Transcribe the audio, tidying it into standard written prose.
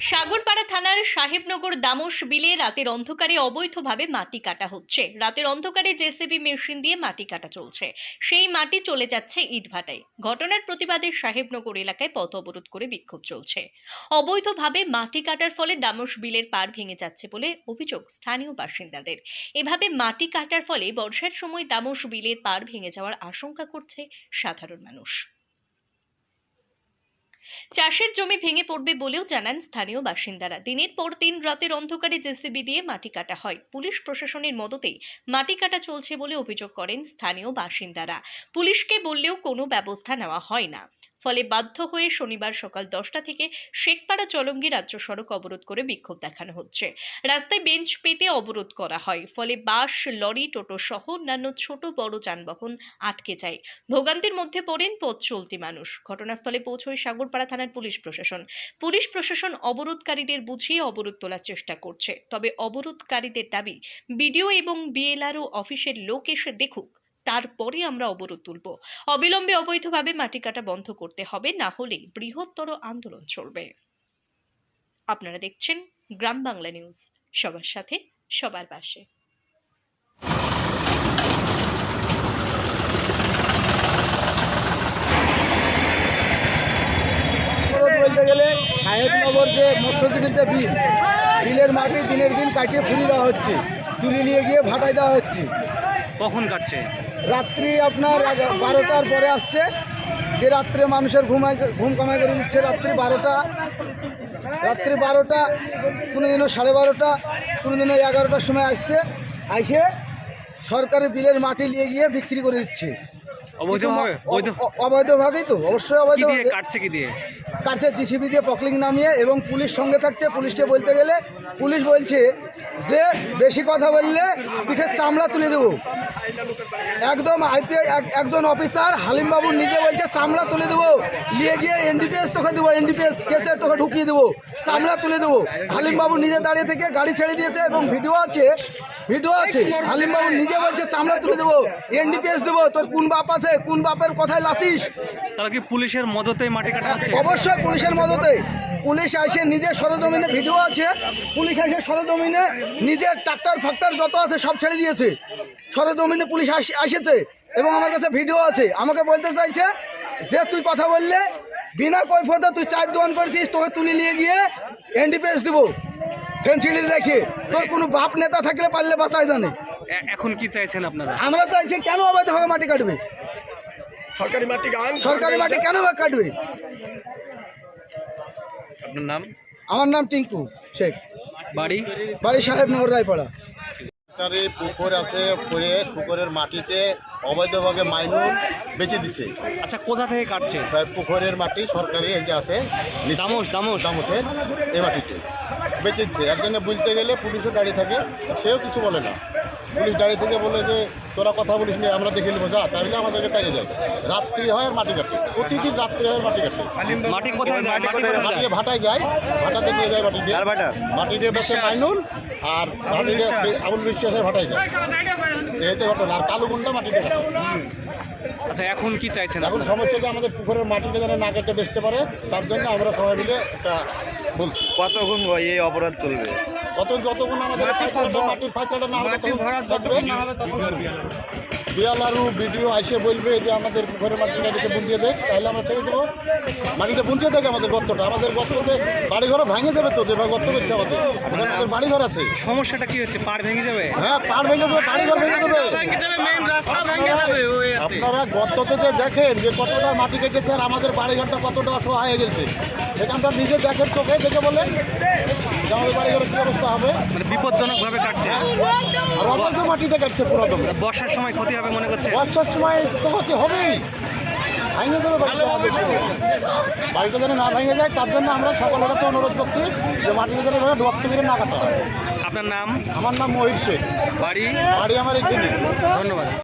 সাগরপাড়া থানার সাহেবনগর দামোশ বিলে রাতের অন্ধকারে অবৈধভাবে মাটি কাটা হচ্ছে। রাতের অন্ধকারে জেসিবি মেশিন দিয়ে মাটি কাটা চলছে। সেই মাটি চলে যাচ্ছে ইটভাটায়। ঘটনার প্রতিবাদে সাহেবনগর এলাকায় পথ অবরোধ করে বিক্ষোভ চলছে। অবৈধভাবে মাটি কাটার ফলে দামোশ বিলের পাড় ভেঙে যাচ্ছে বলে অভিযোগ স্থানীয় বাসিন্দাদের। এভাবে মাটি কাটার ফলে বর্ষার সময় দামোশ বিলের পাড় ভেঙে যাওয়ার আশঙ্কা করছে সাধারণ মানুষ। চাষের জমি ভেঙে পড়বে বলেও জানান স্থানীয় বাসিন্দারা। দিনের পর দিন রাতের অন্ধকারে জেসিবি দিয়ে মাটি কাটা হয়। পুলিশ প্রশাসনের মদতেই মাটি কাটা চলছে বলে অভিযোগ করেন স্থানীয় বাসিন্দারা। পুলিশকে বললেও কোনো ব্যবস্থা নেওয়া হয় না। ফলে বাধ্য হয়ে শনিবার সকাল 10টা থেকে শেখপাড়া চলঙ্গি রাজ্য সড়ক অবরোধ করে বিক্ষোভ দেখানো হচ্ছে। রাস্তায় বেঞ্চ পেতে অবরোধ করা হয়। ফলে বাস, লরি, টোটো সহ অন্যান্য ছোট বড় যানবাহন আটকে যায়। ভোগান্তির মধ্যে পড়েন পথ চলতি মানুষ। ঘটনাস্থলে পৌঁছয় সাগরপাড়া থানার পুলিশ প্রশাসন। পুলিশ প্রশাসন অবরোধকারীদের বুঝিয়ে অবরোধ তোলার চেষ্টা করছে। তবে অবরোধকারীদের দাবি, বিডিও এবং বিএলআরও অফিসের লোক এসে দেখুক, তারপরে আমরা অবরোধ তুলব। অবিলম্বে অবৈধভাবে মাটি কাটা বন্ধ করতে হবে, না হলে বৃহত্তর আন্দোলন চলবে। আপনারা দেখছেন গ্রাম বাংলা নিউজ, সবার সাথে সবার পাশে। বলতে গেলে সাহেবনগর যে মৎস্যজীবীর যে বিলের মাটি দিনের দিন কাটিয়ে ফুরিয়ে দেওয়া হচ্ছে, তুলে নিয়ে গিয়ে ভাটায় দেওয়া হচ্ছে। কখন কাটছে? রাত্রি আপনার 12টার পরে আসছে, যে রাত্রে মানুষের ঘুম কামাই করে দিচ্ছে। রাত্রি 12টা, কোনো দিনও 12:30, কোনো দিনও 11টার সময় আসছে, এসে সরকারি বিলের মাটি নিয়ে গিয়ে বিক্রি করে দিচ্ছে। অবৈধভাবেই তো, অবশ্যই অবৈধভাবে কাটছে। কি দিয়ে কাটছে? জিসিবি দিয়ে পকলিং নামিয়ে, এবং পুলিশ সঙ্গে থাকছে। পুলিশকে বলতে গেলে পুলিশ বলছে যে বেশি কথা বললে পিঠের চামড়া তুলে দেবো। একদম একজন অফিসার হালিমবাবু নিজে বলছে চামড়া তুলে দেবো, নিয়ে গিয়ে এনডিপিএস তোকে দেবো, এনডিপিএস কেসে তোকে ঢুকিয়ে দেবো, চামড়া তুলে দেবো। হালিমবাবু নিজে দাঁড়িয়ে থেকে গাড়ি ছেড়ে দিয়েছে এবং ভিডিও আছে। হালিমবাবু নিজে বলছে চামড়া তুলে দেবো, এনডিপিএস দেবো। তোর কোন বাপ আছে? কোন বাপের কথায় লাচিস? তাহলে কি পুলিশের মদতে মাটি কাটা হচ্ছে? অবশ্যই পুলিশের মদতে। পুলিশ এসে নিজের সরজমিনে, ভিডিও আছে, পুলিশ এসে সরজমিনে নিজের ট্রাক্টর ফাক্টর যত আছে সব ছেড়ে দিয়েছে। সরজমিনে পুলিশ এসেছে এবং আমার কাছে ভিডিও আছে। আমাকে বলতে চাইছে যে তুই কথা বললে বিনা কৈফিয়তে তুই চায়ের দোকান করেছিস, তোকে তুলে নিয়ে গিয়ে এনডিপিএস দেবো ফেন্সিলি রেখে। তোর কোনো বাপ নেতা থাকলে পারলে বাঁচায় জানে। এখন কি চাইছেন আপনারা? আমরা চাইছি কেন অবৈধভাবে মাটি কাটবে? সরকারি মাটি কেন কাটবে? আপনার নাম? আমার নাম টিঙ্কু শেখ, বাড়ি সাহেবনগর রায়পাড়া। সরকারি পুকুর আছে, পুকুরের মাটিতে অবৈধভাবে মাইনুল বেঁচে দিছে। আচ্ছা, কোথা থেকে কাটছে? পুকুরের মাটি সরকারি এই যে আছে দামোশের এই মাটিতে বেঁচেছে। একজনে বুঝতে গেলে পুলিশও দাঁড়িয়ে থাকে, সেও কিছু বলে না। পুলিশ দাঁড়িয়ে থেকে বলে যে তোরা কথা বলিস নি, আমরা দেখে নেবো, যা তাহলে আমাদেরকে তাইয়ে যায়। রাত্রি হয় আর মাটি কাটে, প্রতিদিন রাত্রি হয় মাটি কাটে। মাটি কোথায় যায়? মাটিতে ভাটায় যায়, ভাটাতে নিয়ে যায় মাটিতে বেশি মাইনুল, আর আবুল বিশ্বাসের ভাটায় যায়। এই হচ্ছে ঘটনা। আর কালো গুন্ডা মাটিতে কাটে। আচ্ছা, এখন কি চাইছেন? এখন সমস্যা যে আমাদের পুকুরের মাটিটা যেন না কেটে বেচতে পারে, তার জন্য আমরা সবাই মিলে একটা বলছি। কতক্ষণ এই অপরাধ চলবে? যতক্ষণ আমাদের মাটির ফাঁচাটা না হবে, বিএলআরও বিডিও এসে বলবে যে আমাদের পুকুরের মাটিটা দিকে বুঝিয়ে দেয়, তাহলে আমরা ছেড়ে দেবো। মাটিটা বুঝিয়ে দেয় আমাদের গর্তটা, আমাদের গর্ততে বাড়িঘরও ভেঙে যাবে তো, যেভাবে গর্ত করছে আমাদের বাড়িঘর আছে। সমস্যাটা কি হচ্ছে? পাড় ভেঙে যাবে? হ্যাঁ, পাড় ভেঙে যাবে, বাড়িঘর ভেঙে যাবে। আপনারা গর্ততে যে দেখেন যে কতটা মাটি কেটেছে আর আমাদের বাড়িঘরটা কতটা অসহায় হয়ে গেছে, সেখানটা নিজে দেখেন, চোখে দেখে বলেন যে আমাদের বাড়িঘরের কি অবস্থা হবে। মানে বিপজ্জনক ভাবে কাটছে আর অবৈধ মাটিটা কাটছে পুরো। বর্ষার সময় ক্ষতি হবে মনে করছে? বর্ষার সময় তো ক্ষতি হবেই, ভেঙে যাবে বাড়িটা যেন না ভেঙে যায়। তার জন্য আমরা সকলের কাছে অনুরোধ করছি যে মাটিটা যেন ডোয়ার থেকে না কাটা হয়। আপনার নাম? আমার নাম মহির শেখ, বাড়ি আমার এখানে। ধন্যবাদ।